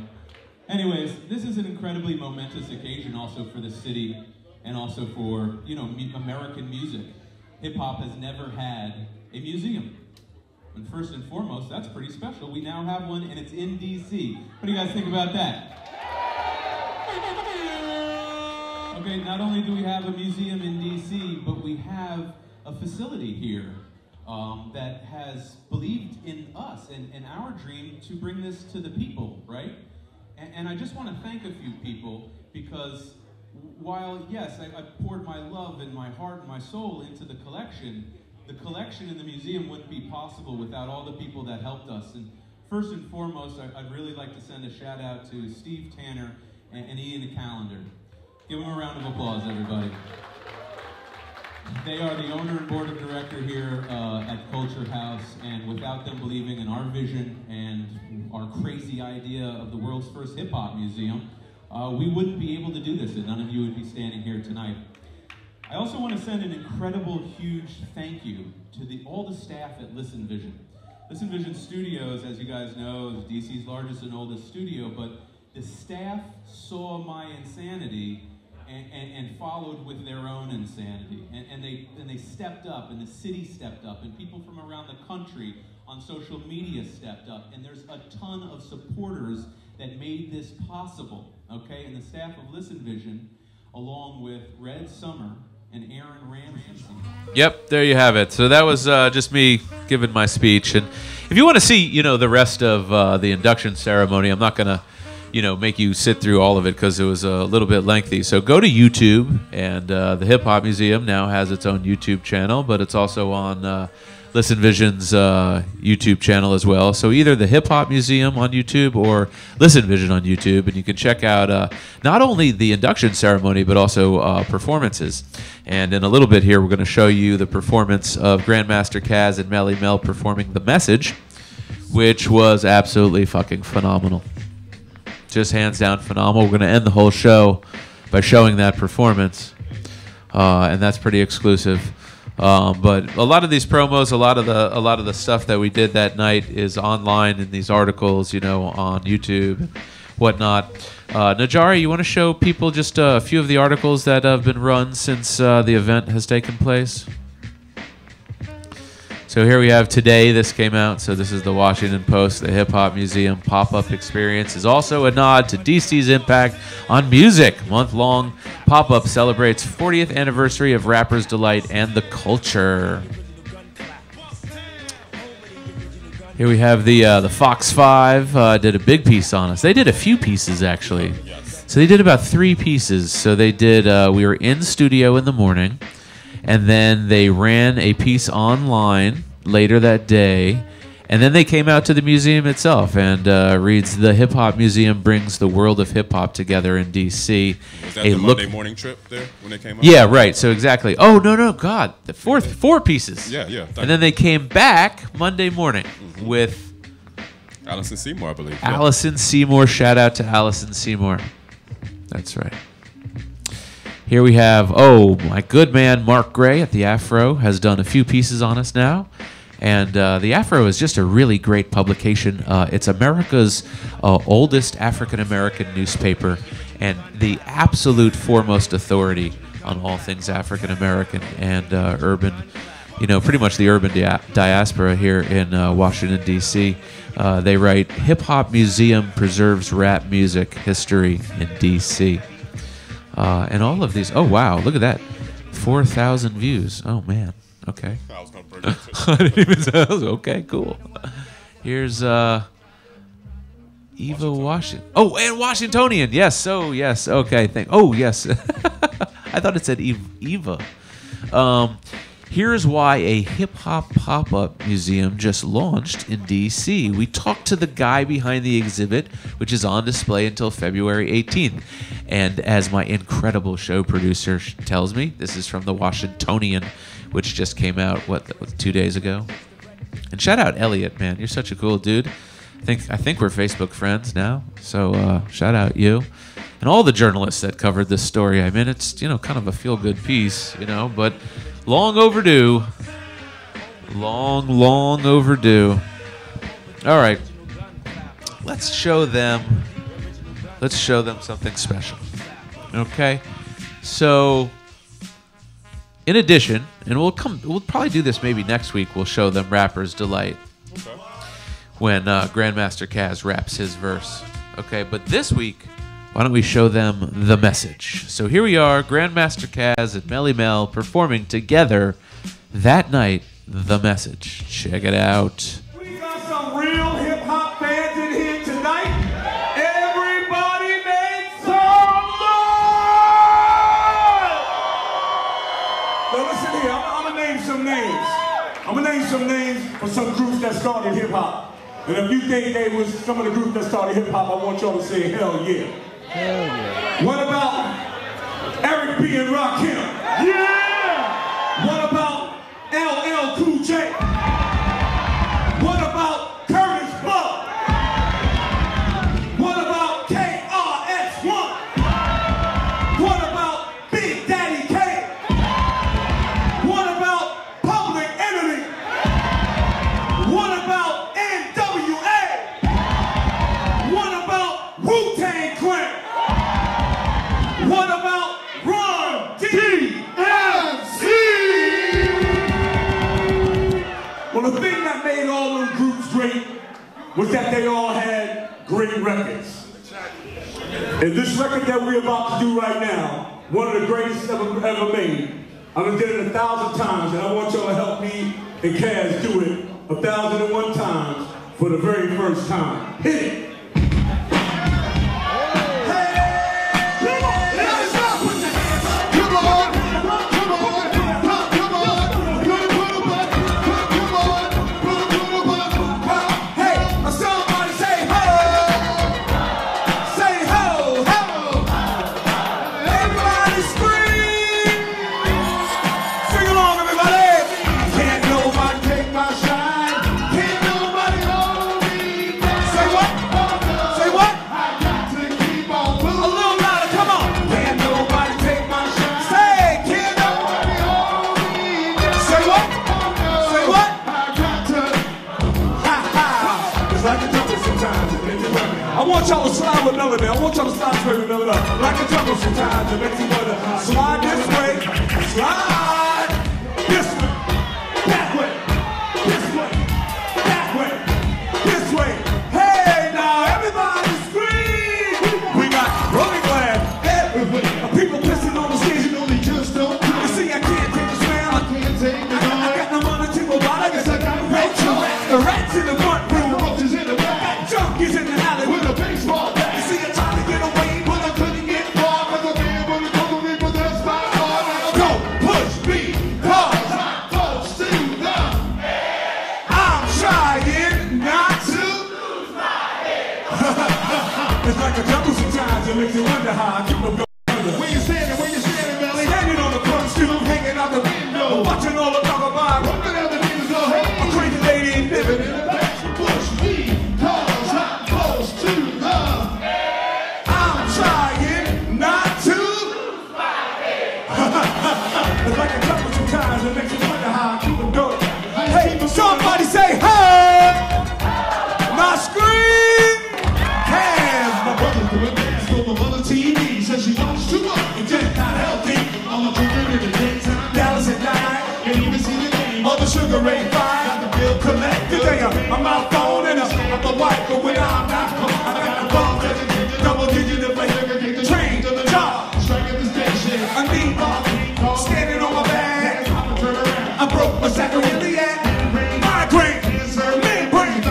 Anyways, this is an incredibly momentous occasion also for the city and also for, American music. Hip-hop has never had a museum. And first and foremost, that's pretty special. We now have one, and it's in D.C. What do you guys think about that? Okay, not only do we have a museum in D.C., but we have a facility here that has believed in us and our dream to bring this to the people, right? And I just want to thank a few people, because while, yes, I poured my love and my heart and my soul into the collection, the collection in the museum wouldn't be possible without all the people that helped us. And first and foremost, I'd really like to send a shout out to Steve Tanner and Ian Callender. Give them a round of applause, everybody. They are the owner and board of director here at Culture House, and without them believing in our vision and our crazy idea of the world's first hip-hop museum, we wouldn't be able to do this, and none of you would be standing here tonight. I also want to send an incredible, huge thank you to all the staff at Listen Vision. Listen Vision Studios, as you guys know, is DC's largest and oldest studio, but the staff saw my insanity and followed with their own insanity. And they stepped up, and the city stepped up, and people from around the country on social media stepped up, and there's a ton of supporters that made this possible, okay? And the staff of Listen Vision, along with Red Summer and Aaron Ramsey. Yep, there you have it. So that was just me giving my speech. And if you want to see, you know, the rest of the induction ceremony, I'm not going to, you know, make you sit through all of it because it was a little bit lengthy. So go to YouTube, and the Hip Hop Museum now has its own YouTube channel, but it's also on Listen Vision's YouTube channel as well. So either the Hip Hop Museum on YouTube or Listen Vision on YouTube, and you can check out not only the induction ceremony but also performances. And in a little bit here, we're going to show you the performance of Grandmaster Caz and Melly Mel performing The Message, which was absolutely fucking phenomenal. Just hands down phenomenal. We're going to end the whole show by showing that performance, and that's pretty exclusive. But a lot of these promos, a lot of the stuff that we did that night is online in these articles, you know, on YouTube and whatnot. Najari, you want to show people just a few of the articles that have been run since the event has taken place? So here we have today, this came out, so this is the Washington Post. The Hip Hop Museum pop-up experience is also a nod to DC's impact on music. Month-long pop-up celebrates 40th anniversary of Rapper's Delight and the culture. Here we have the Fox 5 did a big piece on us. They did a few pieces, actually. So they did about 3 pieces. So they did, we were in studio in the morning, and then they ran a piece online later that day, and then they came out to the museum itself and reads, "The Hip Hop Museum brings the world of hip hop together in DC." Was that the Monday morning trip there when they came out? Yeah, right. So exactly. Oh no, God, the four pieces. Yeah. And then they came back Monday morning with Allison Seymour, I believe. Allison Seymour. Shout out to Allison Seymour. That's right. Here we have, my good man Mark Gray at the Afro has done a few pieces on us now. And the Afro is just a really great publication. It's America's oldest African-American newspaper and the absolute foremost authority on all things African-American and urban, you know, pretty much the urban diaspora here in Washington, D.C. They write, "Hip Hop Museum preserves rap music history in D.C." And all of these, oh wow, look at that. 4,000 views. Oh man. Okay. I was gonna bring it I didn't even say that. Okay, cool. Here's Eva Washington. Oh, and Washingtonian. Yes. Oh, yes. Okay. Oh, yes. I thought it said Eva. Here's why a hip-hop pop-up museum just launched in D.C. We talked to the guy behind the exhibit, which is on display until February 18th. And as my incredible show producer tells me, this is from the Washingtonian, which just came out, 2 days ago? And shout out Elliot, man. You're such a cool dude. I think we're Facebook friends now. So shout out you. And all the journalists that covered this story. I mean, it's, you know, kind of a feel-good piece, you know, but long overdue. Long overdue. All right. Let's show them something special. Okay? So, in addition, and we'll probably do this maybe next week, we'll show them Rapper's Delight. Okay. When Grandmaster Caz raps his verse. Okay, but this week, why don't we show them The Message? So here we are, Grandmaster Caz and Melly Mel performing together that night, The Message. Check it out. We got some real hip-hop fans in here tonight. Everybody make some noise! Now listen here, I'm gonna name some names. for some groups that started hip hop. And if you think they was some of the groups that started hip hop, I want y'all to say hell yeah. Hell yeah. What about Eric B. and Rakim? Yeah! What about LL Cool J? What about Curtis Blow? What about KRS-One? What about Big Daddy Kane? What about Public Enemy? What about NWA? What about Wu-Tang Clan? What about Run DMC? Well, the thing that made all those groups great was that they all had great records. And this record that we're about to do right now, one of the greatest ever made, I'm gonna get it 1,000 times, and I want y'all to help me and Kaz do it 1,001 times for the very first time. Hit it! I want y'all to slide with melody. I want y'all to slide straight with melody. Like a jungle sometimes, it makes you wanna slide this way, slide this way, that way, this way, that way, this way. Hey, now everybody scream! We got rolling glass everywhere. People pissing on the stage, you know they just don't. You see, I can't take the smell. I can't take the noise. I got no money to go by. I guess I got the rats in the front room, the roaches in the back, junkies in the alley with a baseball bat. You see, I tried to get away, but I couldn't get far, cause I can't really cover me, but that's my heart. Don't push me, cause I'm close to the edge. I'm trying not to lose my head. It's like a jungle sometimes, it makes you wonder how I keep them going. Where you standing, Melly? Standing on the front stoop, hanging out the window, watching all the talk about running out the news, go hey. A crazy lady living in the back. Push me, cause I'm close to the edge. I'm trying not to lose my head. It's like a couple sometimes, it makes you wonder how I keep them going. Hey, somebody say hey! Now scream! Kaz, my brother's doing dance for my mother TV. Says she watched too much and just not healthy. All the drinking in the daytime, Dallas at night. Can't even see the name of the Sugar Ray 5. Got the bill collected. I'm my phone and I'm the wife, but when I'm not home, I got the ball, double digit to play. The train to the job, straight at the station. I need coffee, standing on my bag. I broke my sack of Iliad. Migraine, membrane.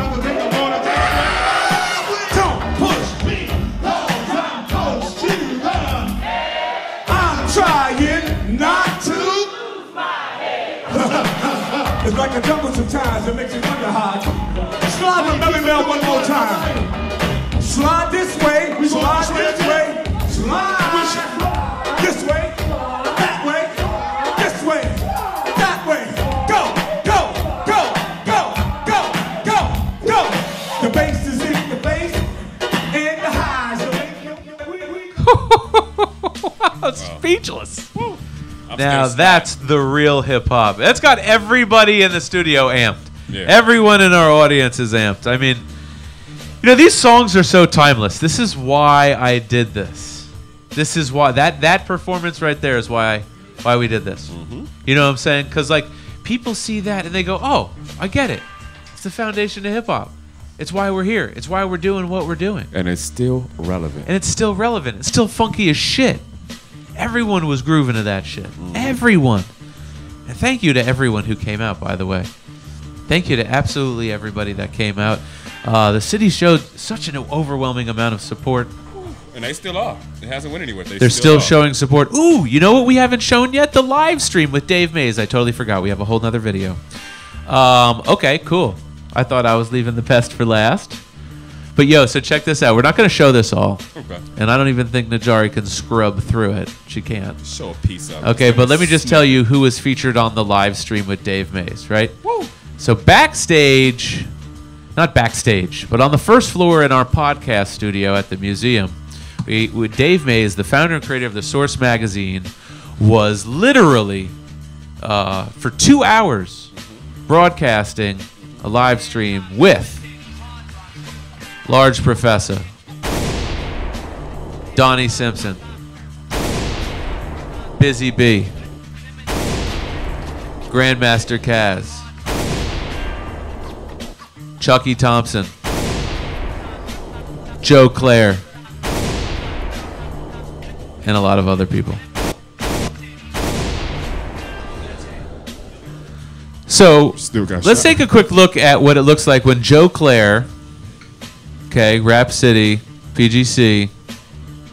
Don't push me, cause I'm close to the edge. I'm trying not to lose my head. It's like a jungle sometimes, it makes you wonder how I slide the belly bell one more time. Slide this way, slide this way, slide this way, that way, this way, that way. Go, go, go, go, go, go, go. The bass is in the bass, and the highs. Wow, speechless. Now that's the real hip hop. That's got everybody in the studio amped. Yeah. Everyone in our audience is amped. I mean, you know, these songs are so timeless. This is why I did this. This is why that performance right there is why we did this. Mm-hmm. You know what I'm saying? Because like people see that and they go, "Oh, I get it. It's the foundation of hip hop. It's why we're here. It's why we're doing what we're doing." And it's still relevant. And it's still relevant. It's still funky as shit. Everyone was grooving to that shit. Mm-hmm. Everyone. And thank you to everyone who came out, by the way. Thank you to absolutely everybody that came out. The city showed such an overwhelming amount of support. And they still are. It hasn't went anywhere. They're still showing support. Ooh, you know what we haven't shown yet? The live stream with Dave Mays. I totally forgot. We have a whole nother video. Okay, cool. I thought I was leaving the best for last. But yo, so check this out. We're not going to show this all. Okay. And I don't even think Najari can scrub through it. She can't. Show a piece of it. Okay, but let me just tell you who was featured on the live stream with Dave Mays, right? Woo! So backstage, not backstage, but on the first floor in our podcast studio at the museum, Dave Mays, the founder and creator of The Source magazine, was literally, for 2 hours, broadcasting a live stream with Large Professor, Donnie Simpson, Busy B, Grandmaster Kaz, Chucky Thompson, Joe Clare, and a lot of other people. So let's take a quick look at what it looks like when Joe Clare, okay, Rap City, PGC,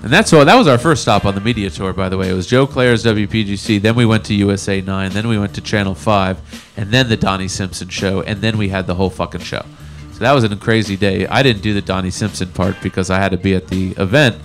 and that was our first stop on the media tour, by the way. It was Joe Clare's WPGC, then we went to USA 9, then we went to Channel 5, and then the Donnie Simpson show, and then we had the whole fucking show. So that was a crazy day. I didn't do the Donnie Simpson part because I had to be at the event,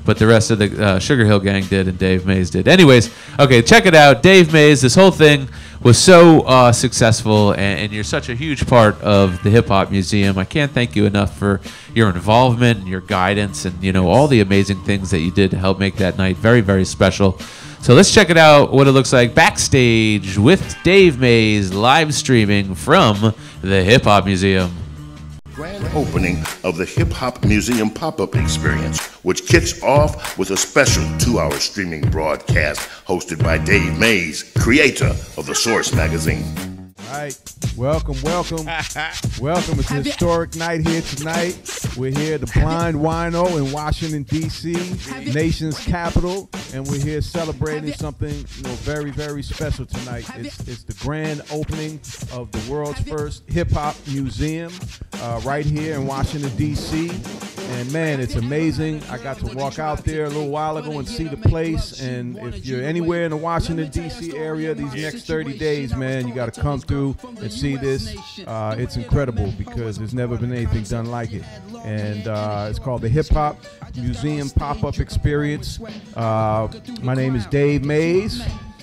but the rest of the Sugar Hill Gang did and Dave Mays did. Anyways, okay, check it out. Dave Mays, this whole thing was so successful, and you're such a huge part of the Hip Hop Museum. I can't thank you enough for your involvement and your guidance and, you know, all the amazing things that you did to help make that night very, very special. So let's check it out, what it looks like backstage with Dave Mays live streaming from the Hip Hop Museum. Grand opening of the Hip Hop Museum pop-up experience, which kicks off with a special 2-hour streaming broadcast hosted by Dave Mays, creator of The Source magazine. All right, welcome. Welcome. It's a historic night here tonight. We're here at the Blind Wino in Washington, D.C., nation's capital, and we're here celebrating something, you know, very, very special tonight. It's the grand opening of the world's first hip-hop museum right here in Washington, D.C., and man, it's amazing. I got to walk out there a little while ago and see the place, and if you're anywhere in the Washington, D.C. area these next 30 days, man, you got to come through and see this. It's incredible because there's never been anything done like it. And it's called the Hip Hop Museum Pop-Up Experience. My name is Dave Mays.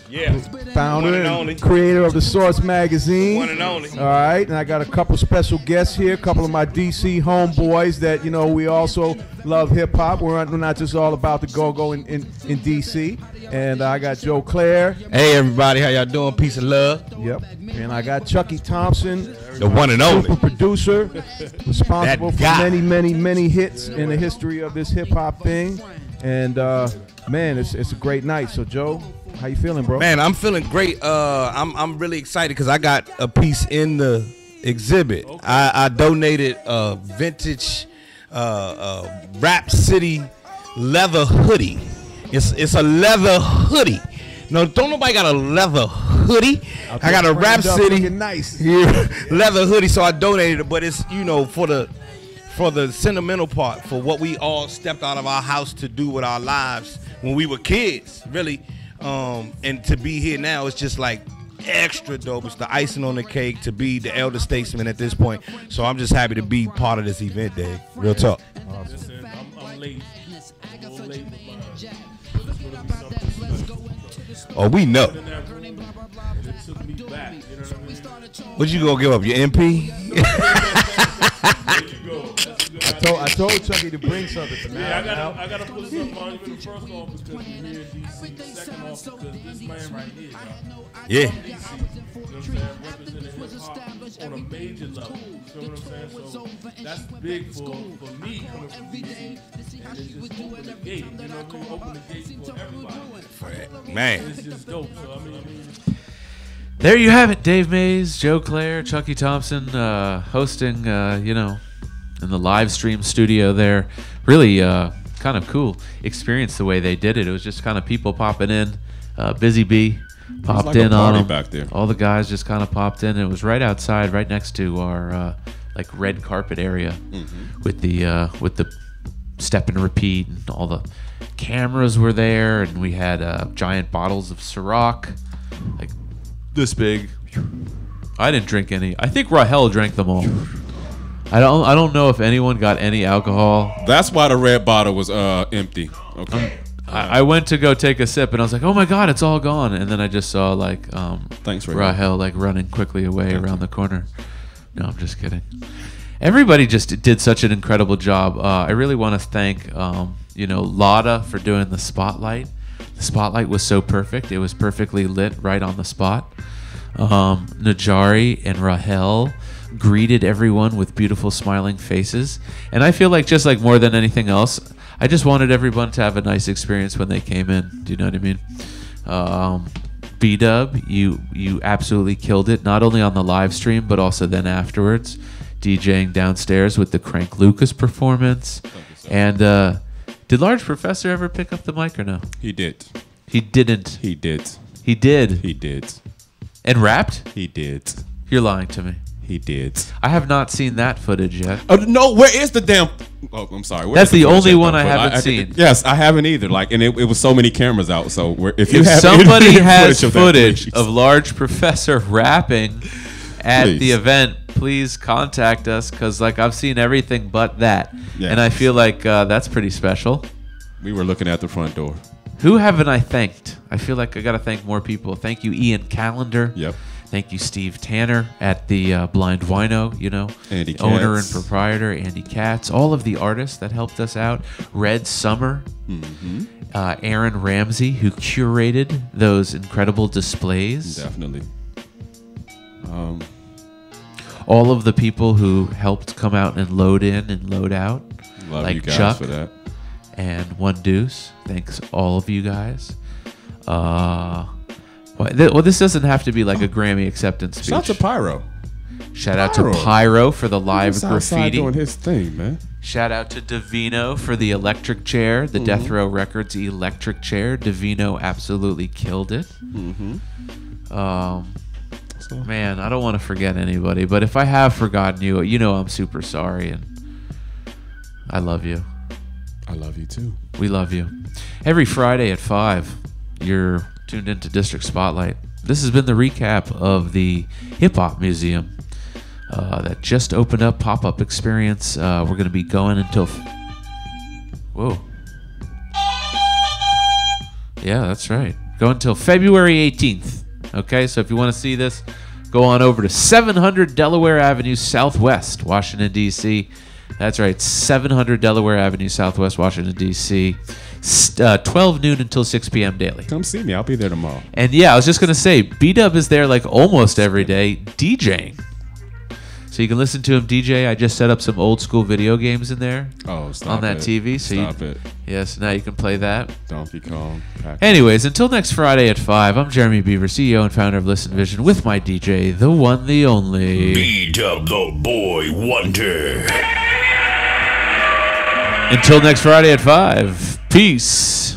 Yeah. Founder and creator of The Source magazine. One and only. All right, and I got a couple special guests here, a couple of my DC homeboys that, you know, we also love hip hop. We're not just all about the go-go in DC. And I got Joe Clare. Hey everybody, how y'all doing? Peace and love. Yep. And I got Chucky Thompson, the one and only super producer, responsible for many hits in the history of this hip hop thing. And man, it's a great night. So Joe, how you feeling, bro? Man, I'm feeling great. I'm really excited because I got a piece in the exhibit. Okay. I donated a vintage Rap City leather hoodie. It's a leather hoodie. No, don't nobody got a leather hoodie. I got a Rap City nice leather hoodie, so I donated it. But it's, you know, for the sentimental part, for what we all stepped out of our house to do with our lives when we were kids, really. And to be here now, it's just like extra dope. It's the icing on the cake to be the elder statesman at this point. So I'm just happy to be part of this event, Dave. Real talk. Awesome. Listen, I'm late. I'm a little late, oh, we know. What you gonna give up? Your MP? I told Chucky to bring something for now. Yeah, I gotta put something on you in the first off because we're here in DC. Second off because this man right here, y'all. Yeah. DC, you know what I'm saying? Representing hip hop on a major level. You know what I'm saying? So that's big for me coming from DC. And it's just open the gate. You know what I mean? Open the gate for everybody. Man. It's just dope. So I mean. There you have it, Dave Mays, Joe Clare, Chucky Thompson, hosting, you know, in the live stream studio there. Really kind of cool experience the way they did it. It was just kind of people popping in. Busy B popped like in on them. back there. All the guys just kind of popped in. It was right outside, right next to our like red carpet area with the step and repeat, and all the cameras were there, and we had giant bottles of Ciroc, like this big. I didn't drink any. I think Rahel drank them all. I don't know if anyone got any alcohol. That's why the red bottle was empty. Okay. I went to go take a sip and I was like, oh my God, it's all gone. And then I just saw like thanks, Rahel like running quickly away around the corner. No, I'm just kidding. Everybody just did such an incredible job. I really want to thank Lada for doing the spotlight. The spotlight was so perfect. It was perfectly lit right on the spot. Najari and Rahel greeted everyone with beautiful smiling faces. And I feel like just like more than anything else, I just wanted everyone to have a nice experience when they came in. Do you know what I mean? B-Dub, you absolutely killed it, not only on the live stream, but also then afterwards, DJing downstairs with the Crank Lucas performance. And did Large Professor ever pick up the mic or no? He did. He didn't. He did. He did. He did. And rapped? He did. You're lying to me. He did. I have not seen that footage yet. No, where is the damn... Oh, I'm sorry. That's the only one I haven't seen. Yes, I haven't either. Like, and it was so many cameras out. So if somebody has footage of Large Professor rapping at the event, please contact us, because like I've seen everything but that, and I feel like that's pretty special. We were looking at the front door. Who haven't I thanked? I feel like I got to thank more people. Thank you, Ian Callender. Yep. Thank you, Steve Tanner at the Blind Wino, Andy owner Katz. and proprietor, Andy Katz. All of the artists that helped us out. Red Summer, Aaron Ramsey, who curated those incredible displays. Definitely. All of the people who helped come out and load in and load out. Love like you guys Chuck for that. And One Deuce. Thanks all of you guys. Well, this doesn't have to be like a Grammy acceptance speech. Shout out to Pyro. Shout out to Pyro for the live graffiti. Doing his thing, man. Shout out to Davino for the electric chair, the Death Row Records electric chair. Davino absolutely killed it. Man, I don't want to forget anybody, but if I have forgotten you, I'm super sorry, and I love you. I love you too. We love you. Every Friday at 5, you're tuned into District Spotlight. This has been the recap of the Hip Hop Museum that just opened up, pop-up experience. We're going to be going until... Whoa. Yeah, that's right. Go until February 18th. Okay, so if you want to see this, go on over to 700 Delaware Avenue Southwest, Washington, D.C. That's right, 700 Delaware Avenue Southwest, Washington, D.C. 12 noon until 6 p.m. daily. Come see me. I'll be there tomorrow. And yeah, I was just going to say, B-Dub is there like almost every day DJing. So you can listen to him DJ. I just set up some old school video games in there on that TV. So Stop it. Yes, now you can play that. Donkey Kong. Anyways, until next Friday at 5, I'm Jeremy Beaver, CEO and founder of Listen Vision, with my DJ, the one, the only... B-Dub the Boy Wonder. Until next Friday at 5, peace.